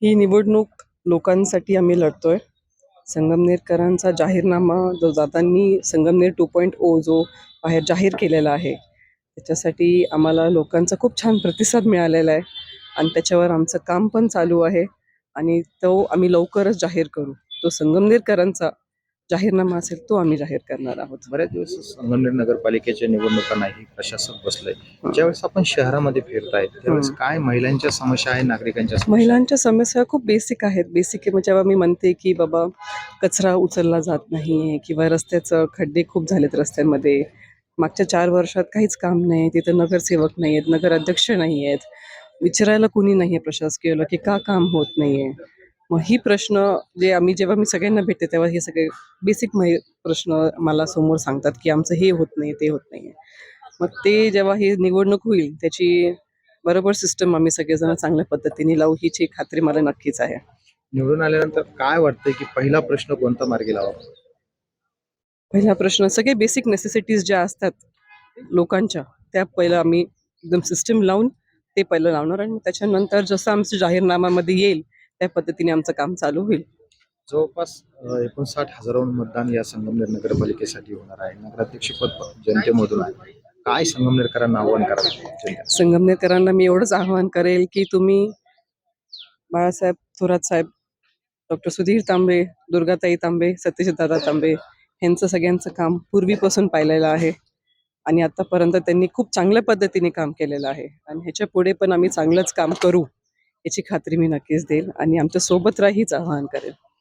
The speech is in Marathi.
ही निवडणूक लोकांसाठी आम्ही लढतोय. संगमनेरकरांचा जाहीरनामा जो दादांनी संगमनेर 2.0 जो बाहेर जाहीर केलेला आहे, त्याच्यासाठी आम्हाला लोकांचा खूप छान प्रतिसाद मिळालेला आहे आणि त्याच्यावर आमचं काम पण चालू आहे आणि तो आम्ही लवकरच जाहीर करू. तो संगमनेरकरांचा जाहीरनामा असेल तो आम्ही जाहीर करणार आहोत. बऱ्याच दिवस संगमनेर नगरपालिकेच्या निवडणुकांनाही प्रशासक बसलंय. ज्यावेळेस आपण शहरामध्ये फिरताय त्यावेळेस काय महिलांच्या समस्या आहे, नागरिकांच्या समस्या आहे? महिलांच्या समस्या खूप बेसिक आहेत. बेसिक म्हणजे जेव्हा मी म्हणते, की बाबा कचरा उचलला जात नाही किंवा रस्त्याचं खड्डे खूप झालेत रस्त्यांमध्ये. मागच्या 4 वर्षात काहीच काम नाही. तिथं नगरसेवक नाही आहेत, नगराध्यक्ष नाही आहेत. विचारायला कुणी नाही आहे प्रशासकीयला, की का काम होत नाही आहे. मग ही प्रश्न जे जेव्हा मी सगळ्यांना भेटते तेव्हा हे सगळे बेसिक प्रश्न मला समोर सांगतात, की आमचं हे होत नाही, ते होत नाही आहे. मग ते जेव्हा ही निवडणूक होईल त्याची बरोबर सिस्टम आम्ही सगळेजण चांगल्या पद्धतीने लावू हीची खात्री मला नक्कीच आहे. निवडून आल्यानंतर काय वाटतंय की पहिला प्रश्न कोणता मार्गी लावा? पहिला प्रश्न सगळे बेसिक नेसेसिटीज ज्या असतात लोकांच्या, त्या पहिलं आम्ही एकदम सिस्टम लावून ते पहिलं लावणार आणि त्याच्यानंतर जसं आमचं जाहीरनाम्यामध्ये येईल त्या पद्धतीने आमचं काम चालू होईल. जवळपास 59,000 मतदान या संगमनेर नगरपालिकेसाठी होणार आहे. नगराध्यक्षपद जनतेमधून आहे. काय संगमनेरकरांना आव्हान कराल जनतेला? संगमनेरकरांना मी एवढंच आवाहन करेल, की तुम्ही बाळासाहेब थोरात साहेब, डॉक्टर सुधीर तांबे, दुर्गाताई तांबे, सत्यजितदादा तांबे यांचं सगळ्यांचं काम पूर्वीपासून पाहिलेलं आहे आणि आतापर्यंत त्यांनी खूप चांगल्या पद्धतीने काम केलेलं आहे आणि ह्याच्या पुढे पण आम्ही चांगलंच काम करू याची खात्री मी नक्कीच देईल आणि आमच्या सोबत राहा हीच आवाहन करेल.